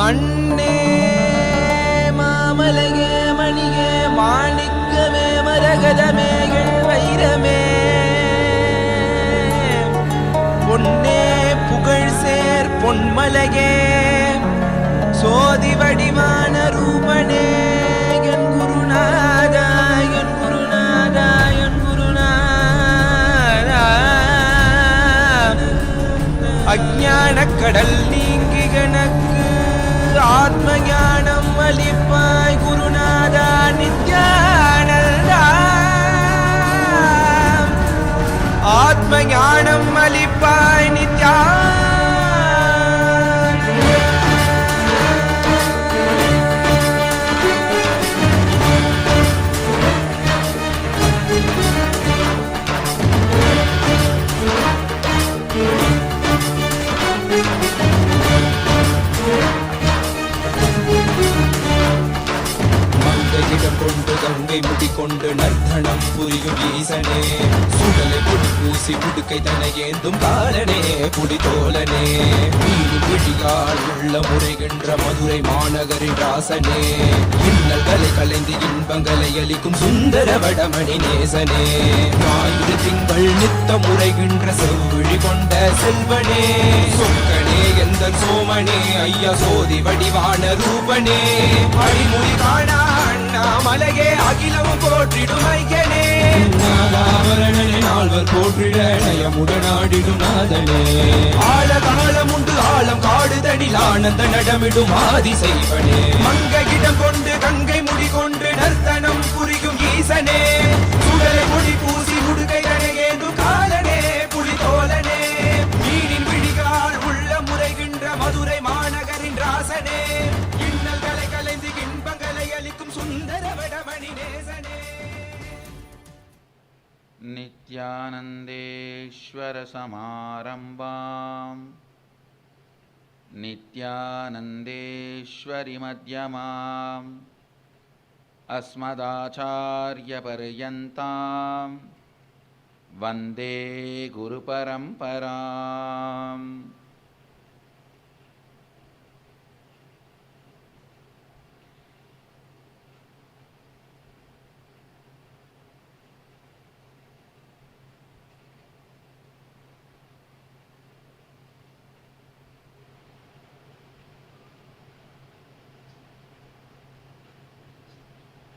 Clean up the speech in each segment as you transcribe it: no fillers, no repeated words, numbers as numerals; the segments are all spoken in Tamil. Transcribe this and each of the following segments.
மண்ணே மாமலையே மணியே மாணிக்கமே மரகதமே வைரமே பொன்னே புகழ் சேர் பொன்மலையே சோதி வடிவான ரூபனே என் குருநாதா என் குருநாதா என் குருநாதா அஞ்ஞான கடல் நீங்கி எனக்கு ஆத்ம ஞானம் அளிப்பாய் குருநாதா நித்யானந்தா ஆத்ம ஞானம் அளிப்பாய் நித்யா கொண்டு கங்கை முடிக்கொண்டு நர்த்தனம் புரியும் ஈசனே சுடலை பொடி பூசி புடுக்கை தனையேந்தும் காலனே புடித்தோலனே வீடு விழியால் உள்ள முறைகின்ற மதுரை மாநகரின் ராசனே இன்னல்களை கலைந்து இன்பங்களை அளிக்கும் சுந்தர வடமணி நேசனே ஞாயிறு திங்கள் நித்த முறைகின்ற செவ்விழி கொண்ட செல்வனே சொக்கனே எந்த சோமனே ஐயா சோதி வடிவான ரூபனே அடிமொழி காணா மலையே அகிலமும் போற்றிடும் ஐயனே நாதாவரணனே நால்வர் போற்றிட நயமுடனாடிடும் நாதனே ஆழகாலம் உண்டு ஆழம் காடுதனில் ஆனந்த நடமிடும் ஆதி செய்வனே மங்கையிடம் கொண்டு கங்கை முடி கொண்டு நர்த்தனம் புரியும் ஈசனே சுடலை பொடி பூசி உடுகை தனையேந்தும் காலனே புலிதோலனே மீனின் விழிகால் உள்ள முறைகின்ற மதுரை மாநகரின் ராசனே இன்னல்களை கலைந்து இன்பங்களை அளிக்கும் சுந்தர வடமணி நேசனே நித்யானந்தேஸ்வர சமாரம்பாம் நித்யானந்தேஸ்வரி மத்யமாம் அஸ்மதாச்சார்ய பர்யந்தாம் வந்தே குரு பரம்பராம்.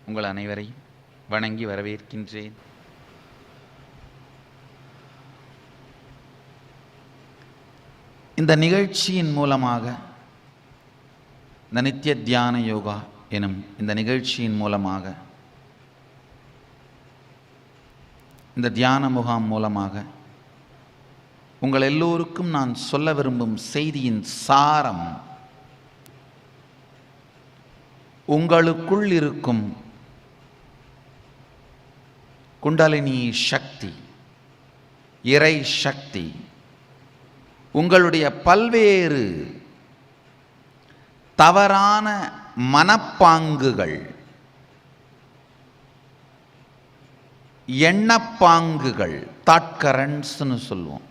உங்கள் அனைவரையும் வணங்கி வரவேற்கின்றேன். இந்த நிகழ்ச்சியின் மூலமாக, இந்த நித்திய தியான யோகா எனும் இந்த நிகழ்ச்சியின் மூலமாக, இந்த தியான முகாம் மூலமாக உங்கள் எல்லோருக்கும் நான் சொல்ல விரும்பும் செய்தியின் சாரம், உங்களுக்குள் இருக்கும் குண்டலினி சக்தி, இறை சக்தி, உங்களுடைய பல்வேறு தவறான மனப்பாங்குகள், எண்ணப்பாங்குகள், தாட் கரண்ட்ஸ்னு சொல்லுவோம்,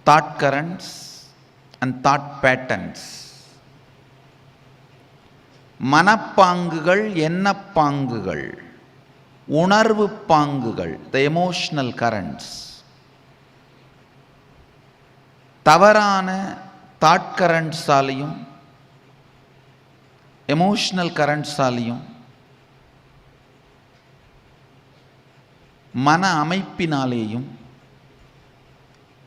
thought currents and thought patterns, மனப்பாங்குகள், எண்ணப்பாங்குகள், உணர்வு பாங்குகள், த எமோஷனல் கரண்ட்ஸ், தவறான தாட் கரண்ட்ஸாலையும் எமோஷனல் கரண்ட்ஸாலையும் மன அமைப்பினாலேயும்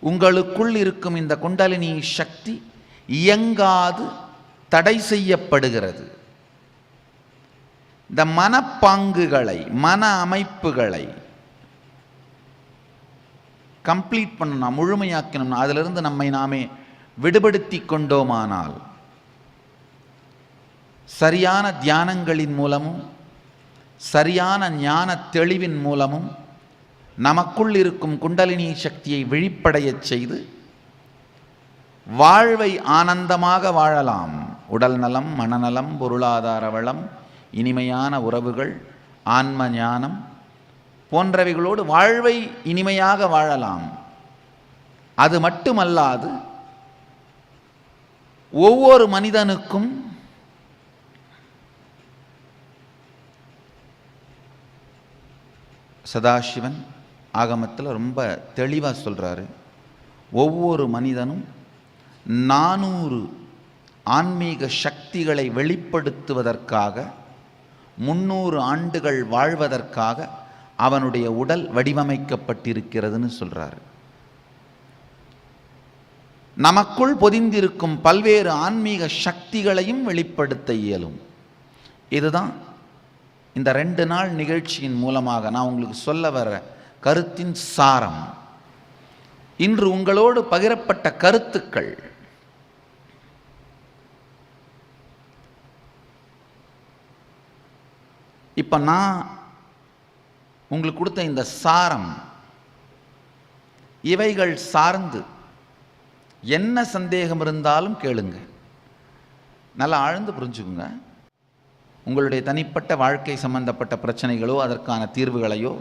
உங்களுக்குள் இருக்கும் இந்த குண்டலினி சக்தி இயங்காது தடை செய்யப்படுகிறது. இந்த மனப்பாங்குகளை, மன அமைப்புகளை கம்ப்ளீட் பண்ணணும், முழுமையாக்கணும். அதிலிருந்து நம்மை நாமே விடுபடுத்தி கொண்டோமானால் சரியான தியானங்களின் மூலமும் சரியான ஞான தெளிவின் மூலமும் நமக்குள் இருக்கும் குண்டலினி சக்தியை விழிப்படையச் செய்து வாழ்வை ஆனந்தமாக வாழலாம். உடல் நலம், மனநலம், பொருளாதார வளம், இனிமையான உறவுகள், ஆன்ம ஞானம் போன்றவைகளோடு வாழ்வை இனிமையாக வாழலாம். அது மட்டுமல்லாது ஒவ்வொரு மனிதனுக்கும் சதாசிவன் ஆகமத்தில் ரொம்ப தெளிவாக சொல்கிறாரு, ஒவ்வொரு மனிதனும் 400 ஆன்மீக சக்திகளை வெளிப்படுத்துவதற்காக 300 ஆண்டுகள் வாழ்வதற்காக அவனுடைய உடல் வடிவமைக்கப்பட்டிருக்கிறதுன்னு சொல்கிறாரு. நமக்குள் பொதிந்திருக்கும் பல்வேறு ஆன்மீக சக்திகளையும் வெளிப்படுத்த இயலும். இதுதான் இந்த 2 நாள் நிகழ்ச்சியின் மூலமாக நான் உங்களுக்கு சொல்ல வர கருத்தின் சாரம். இன்று உங்களோடு பகிரப்பட்ட கருத்துக்கள் இப்போ நான் உங்களுக்கு கொடுத்த இந்த சாரம், இவைகள் சார்ந்து என்ன சந்தேகம் இருந்தாலும் கேளுங்க. நல்லா ஆழ்ந்து புரிஞ்சுக்குங்க. உங்களுடைய தனிப்பட்ட வாழ்க்கை சம்பந்தப்பட்ட பிரச்சனைகளோ அதற்கான தீர்வுகளையோ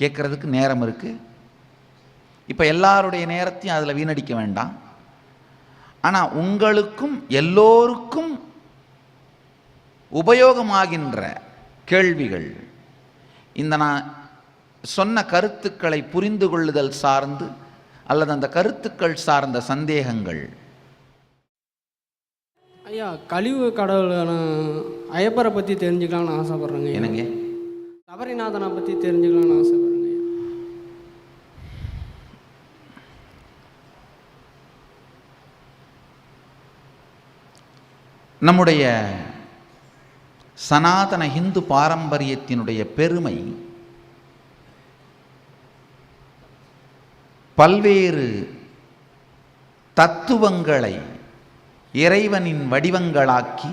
கேட்கறதுக்கு நேரம் இருக்குது. இப்போ எல்லாருடைய நேரத்தையும் அதில் வீணடிக்க வேண்டாம். ஆனால் உங்களுக்கும் எல்லோருக்கும் உபயோகமாகின்ற கேள்விகள், இந்த நான் சொன்ன கருத்துக்களை புரிந்து கொள்ளுதல் சார்ந்து அல்லது அந்த கருத்துக்கள் சார்ந்த சந்தேகங்கள். ஐயா, கழிவு கடவுளான ஐயப்பரை பற்றி தெரிஞ்சுக்கலாம்னு ஆசைப்பட்றேங்க. என்னங்க? சபரிநாதனை பற்றி தெரிஞ்சுக்கலாம்னு ஆசைப்பட்றேங்க. நம்முடைய சனாதன இந்து பாரம்பரியத்தினுடைய பெருமை பல்வேறு தத்துவங்களை இறைவனின் வடிவங்களாக்கி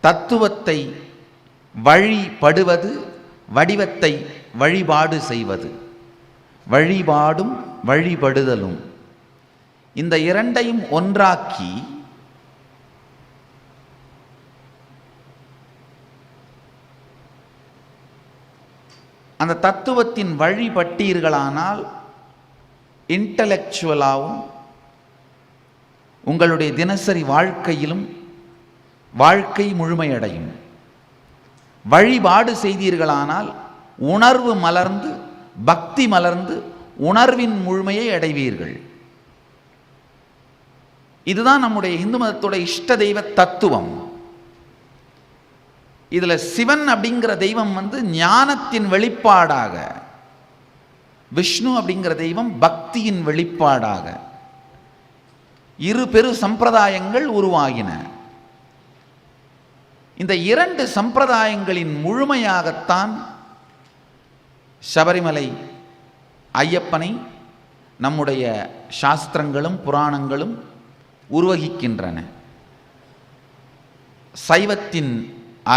தத்துவத்தை வழிபடுவது, வடிவத்தை வழிபாடு செய்வது. வழிபாடும் வழிபடுதலும் இந்த இரண்டையும் ஒன்றாக்கி அந்த தத்துவத்தின் வழிபட்டீர்களானால் இன்டலெக்சுவலாகவும் உங்களுடைய தினசரி வாழ்க்கையிலும் வாழ்க்கை முழுமையடையும். வழிபாடு செய்தீர்களானால் உணர்வு மலர்ந்து பக்தி மலர்ந்து உணர்வின் முழுமையை அடைவீர்கள். இதுதான் நம்முடைய இந்து மதத்தோட இஷ்ட தெய்வ தத்துவம். இதில் சிவன் அப்படிங்கிற தெய்வம் ஞானத்தின் வெளிப்பாடாக, விஷ்ணு அப்படிங்கிற தெய்வம் பக்தியின் வெளிப்பாடாக இரு பெரு சம்பிரதாயங்கள் உருவாகின. இந்த 2 சம்பிரதாயங்களின் முழுமையாகத்தான் சபரிமலை ஐயப்பனை நம்முடைய சாஸ்திரங்களும் புராணங்களும் உருவகிக்கின்றன. சைவத்தின்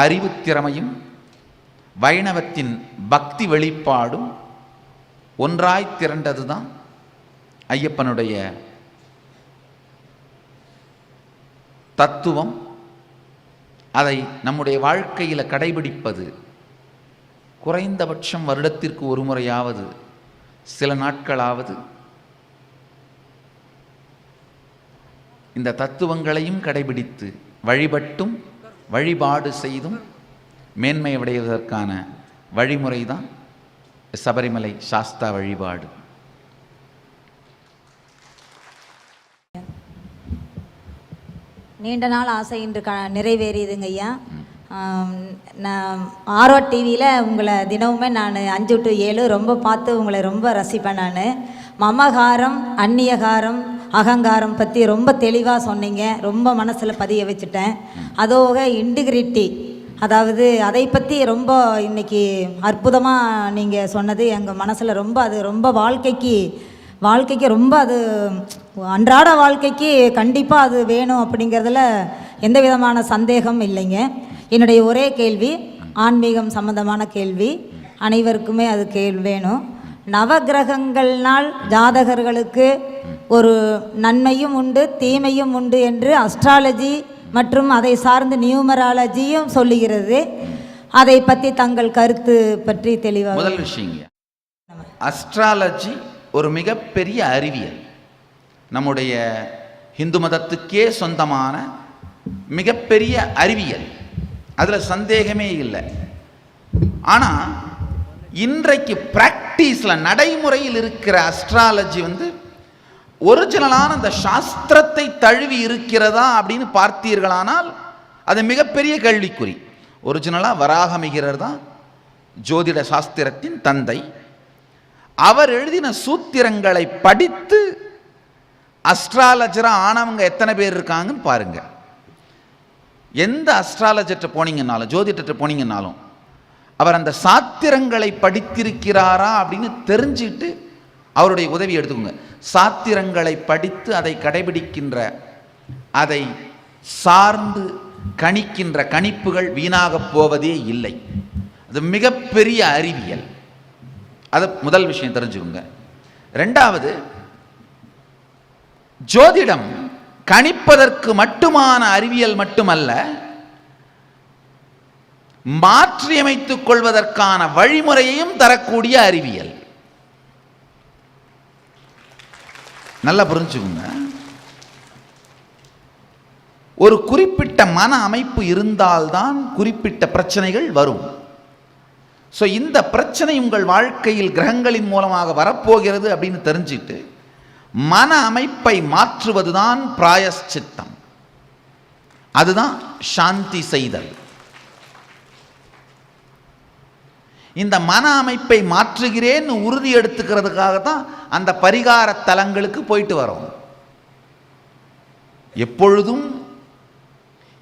அறிவு திறமையும் வைணவத்தின் பக்தி வெளிப்பாடும் ஒன்றாய் திரண்டது தான் ஐயப்பனுடைய தத்துவம். அதை நம்முடைய வாழ்க்கையில் கடைபிடிப்பது குறைந்தபட்சம் வருடத்திற்கு ஒரு முறையாவது, சில நாட்களாவது இந்த தத்துவங்களையும் கடைபிடித்து வழிபட்டும் வழிபாடு செய்தும் மேன்மை அடைவதற்கான வழிமுறை தான் சபரிமலை சாஸ்தா வழிபாடு. நீண்ட நாள் ஆசை இன்று நிறைவேறியதுங்க ஐயா. நான் ஆரோ டிவியில் உங்களை தினமுமே நான் 5 to 7 ரொம்ப பார்த்து உங்களை ரொம்ப ரசிப்பேன். நான் மமகாரம் அந்நியகாரம் அகங்காரம் பற்றி ரொம்ப தெளிவாக சொன்னீங்க. ரொம்ப மனசில் பதிய வச்சுட்டேன். அதோக இன்டிகிரிட்டி, அதாவது அதை பற்றி ரொம்ப இன்றைக்கி அற்புதமாக நீங்கள் சொன்னது எங்கள் மனசில் ரொம்ப, அது ரொம்ப வாழ்க்கைக்கு ரொம்ப, அது அன்றாட வாழ்க்கைக்கு கண்டிப்பாக அது வேணும் அப்படிங்கிறதுல எந்த விதமான சந்தேகம் இல்லைங்க. என்னுடைய ஒரே கேள்வி ஆன்மீகம் சம்பந்தமான கேள்வி, அனைவருக்குமே அது வேணும். நவகிரகங்கள்னால் ஜாதகர்களுக்கு ஒரு நன்மையும் உண்டு தீமையும் உண்டு என்று அஸ்ட்ராலஜி மற்றும் அதை சார்ந்து நியூமராலஜியும் சொல்லுகிறது. அதை பற்றி தங்கள் கருத்து பற்றி தெளிவாக. முதல் விஷயம், அஸ்ட்ராலஜி ஒரு மிகப்பெரிய அறிவியல். நம்முடைய இந்து மதத்துக்கே சொந்தமான மிகப்பெரிய அறிவியல், அதில் சந்தேகமே இல்லை. ஆனால் இன்றைக்கு பிராக்டிஸில் நடைமுறையில் இருக்கிற அஸ்ட்ராலஜி ஒரிஜினலான அந்த சாஸ்திரத்தை தழுவி இருக்கிறதா அப்படின்னு பார்த்தீர்களானால் அது மிகப்பெரிய கேள்விக்குறி. ஒரிஜினலாக வராகமிகிரர் தான் ஜோதிட சாஸ்திரத்தின் தந்தை. அவர் எழுதின சூத்திரங்களை படித்து அஸ்ட்ராலஜராக ஆனவங்க எத்தனை பேர் இருக்காங்கன்னு பாருங்க. எந்த அஸ்ட்ராலஜர்கிட்ட போனீங்கன்னாலும் ஜோதிடர்கிட்ட போனீங்கன்னாலும் அவர் அந்த சாத்திரங்களை படித்திருக்கிறாரா அப்படின்னு தெரிஞ்சுட்டு அவருடைய உதவி எடுத்துக்கோங்க. சாத்திரங்களை படித்து அதை கடைபிடிக்கின்ற, அதை சார்ந்து கணிக்கின்ற கணிப்புகள் வீணாக போவதே இல்லை. அது மிகப்பெரிய அறிவியல். அது முதல் விஷயம் தெரிஞ்சுக்கோங்க. ரெண்டாவது, ஜோதிடம் கணிப்பதற்கு மட்டுமான அறிவியல் மட்டுமல்ல, மாற்றியமைத்துக் கொள்வதற்கான வழிமுறையையும் தரக்கூடிய அறிவியல். நல்லா புரிஞ்சுக்குங்க. ஒரு குறிப்பிட்ட மன அமைப்பு இருந்தால்தான் குறிப்பிட்ட பிரச்சனைகள் வரும். ஸோ இந்த பிரச்சனை உங்கள் வாழ்க்கையில் கிரகங்களின் மூலமாக வரப்போகிறது அப்படின்னு தெரிஞ்சிட்டு மன அமைப்பை மாற்றுவதுதான் பிராயஷ்சித்தம். அதுதான் சாந்தி செய்தல். இந்த மன அமைப்பை மாற்றுகிறேன்னு உறுதி எடுத்துக்கிறதுக்காக தான் அந்த பரிகார தலங்களுக்கு போயிட்டு வரோம். எப்பொழுதும்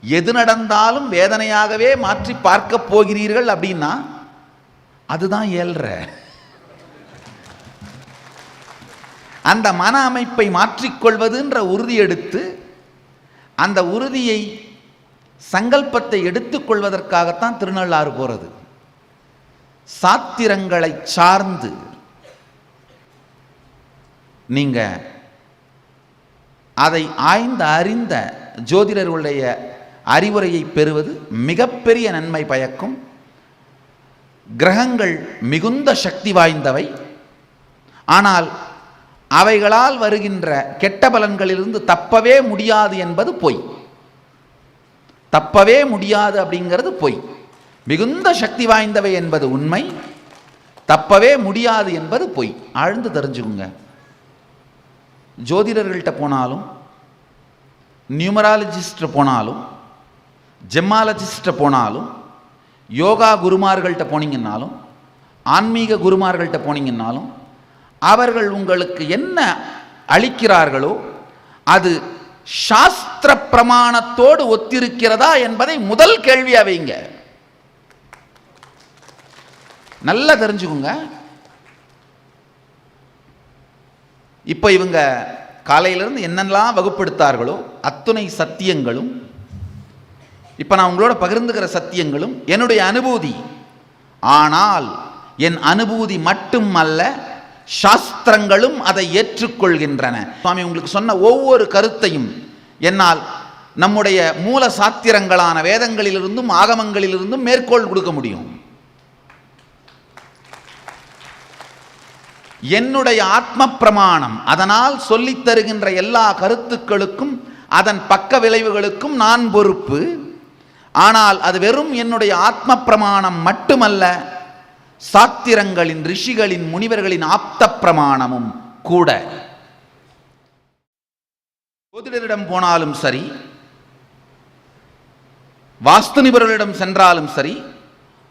எது நடந்தாலும் வேதனையாகவே மாற்றி பார்க்க போகிறீர்கள் அப்படின்னா அதுதான் ஏழ்ற. அந்த மன அமைப்பை மாற்றிக்கொள்வதுன்ற உறுதி எடுத்து அந்த உறுதியை சங்கல்பத்தை எடுத்துக்கொள்வதற்காகத்தான் திருநள்ளாறு போகிறது. சாத்திரங்களை சார்ந்து நீங்க அதை ஆய்ந்து அறிந்த ஜோதிடர்களுடைய அறிவுரையை பெறுவது மிகப்பெரிய நன்மை பயக்கும். கிரகங்கள் மிகுந்த சக்தி வாய்ந்தவை. ஆனால் அவைகளால் வருகின்ற கெட்ட பலன்களிலிருந்து தப்பவே முடியாது என்பது பொய். தப்பவே முடியாது அப்படிங்கிறது பொய். மிகுந்த சக்தி வாய்ந்தவை என்பது உண்மை, தப்பவே முடியாது என்பது பொய். ஆழ்ந்து தெரிஞ்சுக்குங்க. ஜோதிடர்கள்ட்ட போனாலும், நியூமராலஜிஸ்ட் போனாலும், ஜெம்மாலஜிஸ்ட் போனாலும், யோகா குருமார்கள்ட்ட போனீங்கன்னாலும், ஆன்மீக குருமார்கள்ட்ட போனீங்கன்னாலும், அவர்கள் உங்களுக்கு என்ன அளிக்கிறார்களோ அது சாஸ்திர பிரமாணத்தோடு ஒத்திருக்கிறதா என்பதை முதல் கேள்வியா வைங்க. நல்லா தெரிஞ்சுக்குங்க. இப்போ இவங்க காலையிலிருந்து என்னெல்லாம் வகுப்படுத்தார்களோ அத்துணை சத்தியங்களும், இப்போ நான் உங்களோட பகிர்ந்துக்கிற சத்தியங்களும் என்னுடைய அனுபூதி. ஆனால் என் அனுபூதி மட்டும் அல்ல, சாஸ்திரங்களும் அதை ஏற்றுக்கொள்கின்றன. சுவாமி உங்களுக்கு சொன்ன ஒவ்வொரு கருத்தையும் என்னால் நம்முடைய மூல சாத்திரங்களான வேதங்களிலிருந்தும் ஆகமங்களிலிருந்தும் மேற்கோள் கொடுக்க முடியும். என்னுடைய ஆத்ம பிரமாணம், அதனால் சொல்லித் தருகின்ற எல்லா கருத்துக்களுக்கும் அதன் பக்க விளைவுகளுக்கும் நான் பொறுப்பு. ஆனால் அது வெறும் என்னுடைய ஆத்ம பிரமாணம் மட்டுமல்ல, சாத்திரங்களின், ரிஷிகளின், முனிவர்களின் ஆப்த பிரமாணமும் கூட. ஜோதிடரிடம் போனாலும் சரி, வாஸ்து நிபுணர்களிடம் சென்றாலும் சரி,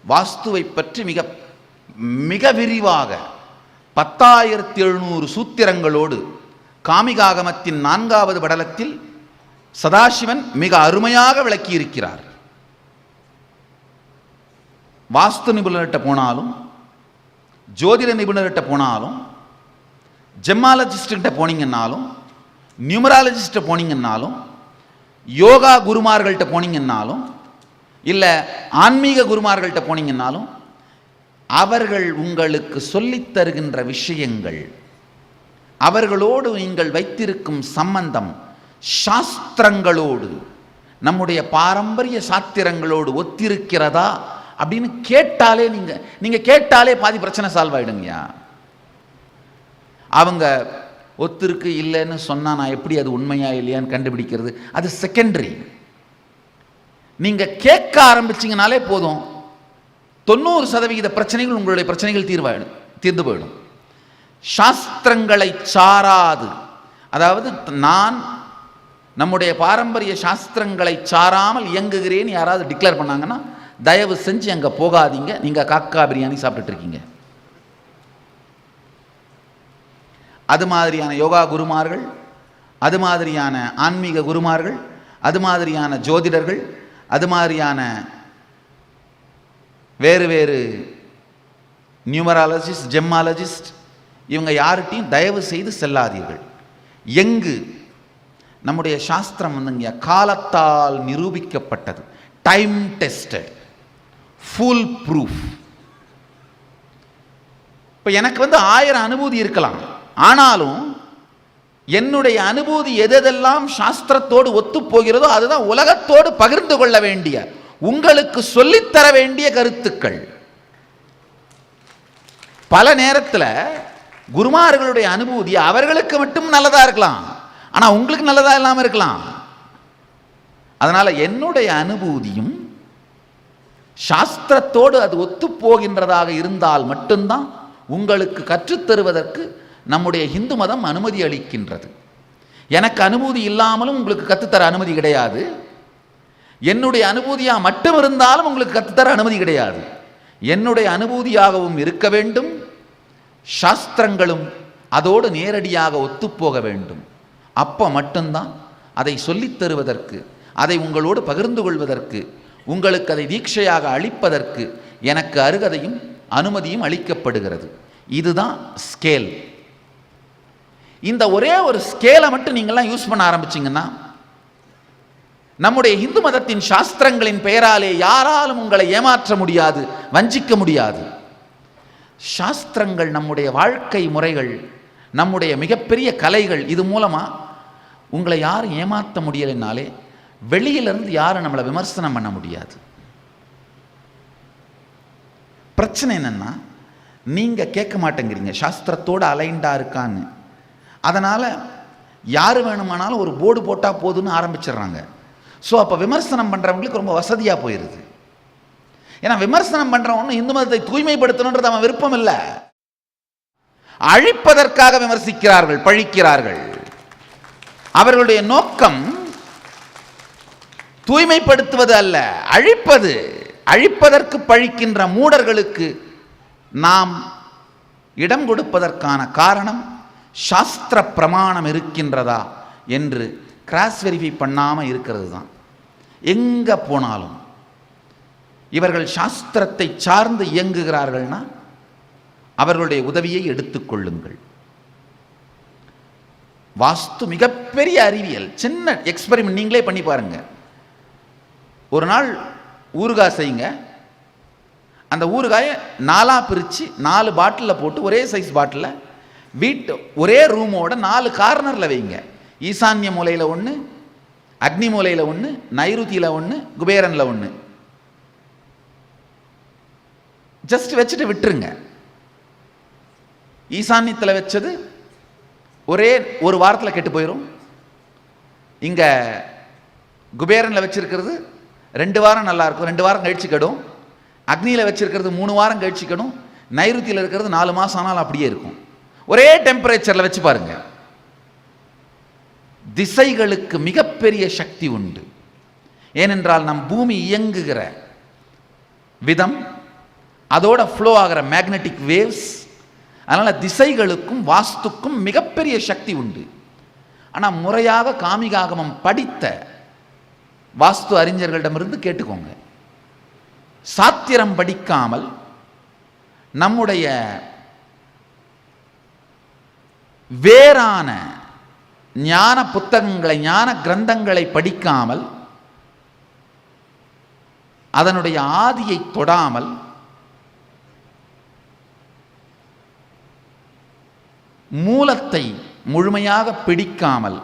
வாஸ்துவை பற்றி மிக மிக விரிவாக 10,700 சூத்திரங்களோடு காமிகாகமத்தின் 4வது படலத்தில் சதாசிவன் மிக அருமையாக விளக்கியிருக்கிறார். வாஸ்து நிபுணர்கிட்ட போனாலும், ஜோதிட நிபுணர்கிட்ட போனாலும், ஜெம்மாலஜிஸ்ட்கிட்ட போனீங்கன்னாலும், நியூமராலஜிஸ்ட்டை போனீங்கன்னாலும், யோகா குருமார்கள்ட்ட போனீங்கன்னாலும், இல்லை ஆன்மீக குருமார்கள்ட்ட போனீங்கன்னாலும், அவர்கள் உங்களுக்கு சொல்லித் தருகின்ற விஷயங்கள், அவர்களோடு நீங்கள் வைத்திருக்கும் சம்பந்தம் சாஸ்திரங்களோடு, நம்முடைய பாரம்பரிய சாத்திரங்களோடு ஒத்திருக்கிறதா அப்படின்னு கேட்டாலே நீங்க கேட்டாலே பாதி பிரச்சனை சால்வ் ஆயிடுங்கயா. அவங்க ஒத்திருக்கு இல்லைன்னு சொன்னா நான் எப்படி அது உண்மையா இல்லையான்னு கண்டுபிடிக்கிறது? அது செகண்டரி. நீங்க கேட்க ஆரம்பிச்சீங்கனாலே போதும், 90% பிரச்சனைகள் உங்களுடைய பிரச்சனைகள் தீர்ந்து போயிடும். சாஸ்திரங்களை சாராது, அதாவது நான் நம்முடைய பாரம்பரிய சாஸ்திரங்களை சாராமல் இயங்குகிறேன் யாராவது டிக்ளேர் பண்ணாங்கன்னா தயவு செஞ்சு அங்கே போகாதீங்க. நீங்கள் காக்கா பிரியாணி சாப்பிட்டுட்டு இருக்கீங்க. அது மாதிரியான யோகா குருமார்கள், அது மாதிரியான ஆன்மீக குருமார்கள், அது மாதிரியான ஜோதிடர்கள், அது மாதிரியான வேறு வேறு நியூமராலஜிஸ்ட், ஜெம்மாலஜிஸ்ட், இவங்க யார்கிட்டையும் தயவு செய்து செல்லாதீர்கள். எங்கு நம்முடைய சாஸ்திரம் வந்துங்க காலத்தால் நிரூபிக்கப்பட்டது, டைம் டெஸ்டட், ஃபுல் ப்ரூஃப். இப்போ எனக்கு 1000 அனுபூதி இருக்கலாம், ஆனாலும் என்னுடைய அனுபூதி எதெல்லாம் சாஸ்திரத்தோடு ஒத்து போகிறதோ அதுதான் உலகத்தோடு பகிர்ந்து கொள்ள வேண்டிய, உங்களுக்கு சொல்லித்தர வேண்டிய கருத்துக்கள். பல நேரத்தில் குருமார்களுடைய அனுபூதி அவர்களுக்கு மட்டும் நல்லதா இருக்கலாம், ஆனா உங்களுக்கு நல்லதா இல்லாம இருக்கலாம். அதனால என்னுடைய அனுபூதியும் சாஸ்திரத்தோடு அது ஒத்து போகின்றதாக இருந்தால் மட்டும்தான் உங்களுக்கு கற்றுத்தருவதற்கு நம்முடைய இந்து மதம் அனுமதி அளிக்கின்றது. எனக்கு அனுபூதி இல்லாமலும் உங்களுக்கு கற்றுத்தர அனுமதி கிடையாது. என்னுடைய அனுபூதியா மட்டும் இருந்தாலும் உங்களுக்கு கற்றுத்தர அனுமதி கிடையாது. என்னுடைய அனுபூதியாகவும் இருக்க வேண்டும், சாஸ்திரங்களும் அதோடு நேரடியாக ஒத்துப்போக வேண்டும். அப்போ மட்டும்தான் அதை சொல்லித் தருவதற்கு, அதை உங்களோடு பகிர்ந்து கொள்வதற்கு, உங்களுக்கு அதை தீட்சையாக அளிப்பதற்கு எனக்கு அருகதையும் அனுமதியும் அளிக்கப்படுகிறது. இதுதான் ஸ்கேல். இந்த ஒரே ஒரு ஸ்கேலை மட்டும் நீங்கள்லாம் யூஸ் பண்ண ஆரம்பிச்சிங்கன்னா நம்முடைய இந்து மதத்தின் சாஸ்திரங்களின் பெயராலே யாராலும் உங்களை ஏமாற்ற முடியாது, வஞ்சிக்க முடியாது. சாஸ்திரங்கள் நம்முடைய வாழ்க்கை முறைகள், நம்முடைய மிகப்பெரிய கலைகள். இது மூலமாக உங்களை யாரும் ஏமாற்ற முடியலைன்னாலே வெளியிலிருந்து யாரும் நம்மளை விமர்சனம் பண்ண முடியாது. பிரச்சனை என்னன்னா, நீங்கள் கேட்க மாட்டேங்கிறீங்க சாஸ்திரத்தோடு அலைண்டா இருக்கான்னு. அதனால் யார் வேணுமானாலும் ஒரு போர்டு போட்டால் போதுன்னு ஆரம்பிச்சிடுறாங்க. ஸோ அப்போ விமர்சனம் பண்ணுறவங்களுக்கு ரொம்ப வசதியாக போயிடுது. ஏன்னா விமர்சனம் பண்ணுறவன்னு இந்து மதத்தை தூய்மைப்படுத்தணுன்றது அவன் விருப்பம் இல்லை, அழிப்பதற்காக விமர்சிக்கிறார்கள், பழிக்கிறார்கள். அவர்களுடைய நோக்கம் தூய்மைப்படுத்துவது அல்ல, அழிப்பது. அழிப்பதற்கு பழிக்கின்ற மூடர்களுக்கு நாம் இடம் கொடுப்பதற்கான காரணம் சாஸ்திர பிரமாணம் இருக்கின்றதா என்று கிராஸ் வெரிஃபை பண்ணாமல் இருக்கிறது தான். எங்கே போனாலும் இவர்கள் சாஸ்திரத்தை சார்ந்து இயங்குகிறார்கள்னா அவர்களுடைய உதவியை எடுத்துக்கொள்ளுங்கள். வாஸ்து மிகப்பெரிய அறிவியல். சின்ன எக்ஸ்பெரிமெண்ட் நீங்களே பண்ணி பாருங்க. ஒரு நாள் ஊறுகாய் செய்யுங்க. அந்த ஊறுகாயை 4 பிரித்து 4 பாட்டிலில் போட்டு ஒரே சைஸ் பாட்டிலில் வீட்டு ஒரே ரூமோட 4 கார்னரில் வைங்க. ஈசான்ய மூலையில் 1, அக்னி மூலையில் 1, நைருதியில் 1, குபேரனில் 1. ஜஸ்ட் வச்சுட்டு விட்டுருங்க. ஈசான்யத்தில் வச்சது ஒரே ஒரு வாரத்தில் கெட்டு போயிடும். இங்கே குபேரனில் வச்சிருக்கிறது 2 வாரம் நல்லா இருக்கும், 2 வாரம் கழிச்சு கெடும். அக்னியில் வச்சிருக்கிறது 3 வாரம் கழிச்சு கெடும். நைருத்தியில் இருக்கிறது 4 மாதம் ஆனாலும் அப்படியே இருக்கும். ஒரே டெம்பரேச்சரில் வச்சு பாருங்க. திசைகளுக்கு மிகப்பெரிய சக்தி உண்டு. ஏனென்றால் நம் பூமி இயங்குகிற விதம், அதோட ஃப்ளோ ஆகிற மேக்னெட்டிக் வேவ்ஸ், அதனால் திசைகளுக்கும் வாஸ்துக்கும் மிகப்பெரிய சக்தி உண்டு. ஆனால் முறையாக காமிகாகமம் படித்த வாஸ்து அறிஞர்களிடமிருந்து கேட்டுக்கோங்க. சாத்திரம் படிக்காமல், நம்முடைய வேறான ஞான புத்தகங்களை, ஞான கிரந்தங்களை படிக்காமல், அதனுடைய ஆதியை தொடாமல், மூலத்தை முழுமையாக பிடிக்காமல்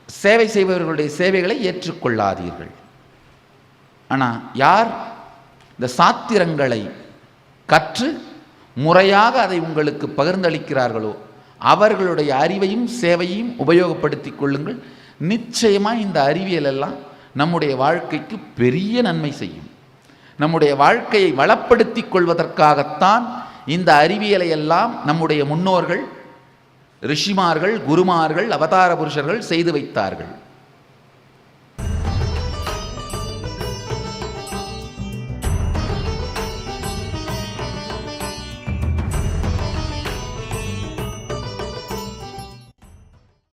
சேவை செய்பவர்களுடைய சேவைகளை ஏற்றுக்கொள்ளாதீர்கள். ஆனால் யார் இந்த சாத்திரங்களை கற்று முறையாக அதை உங்களுக்கு பகிர்ந்தளிக்கிறார்களோ அவர்களுடைய அறிவையும் சேவையும் உபயோகப்படுத்திக் கொள்ளுங்கள். நிச்சயமாக இந்த அறிவியல் எல்லாம் நம்முடைய வாழ்க்கைக்கு பெரிய நன்மை செய்யும். நம்முடைய வாழ்க்கையை வளப்படுத்திக் கொள்வதற்காகத்தான் இந்த அறிவியலை எல்லாம் நம்முடைய முன்னோர்கள், ரிஷிமார்கள், குருமார்கள், அவதார புருஷர்கள் செய்து வைத்தார்கள்.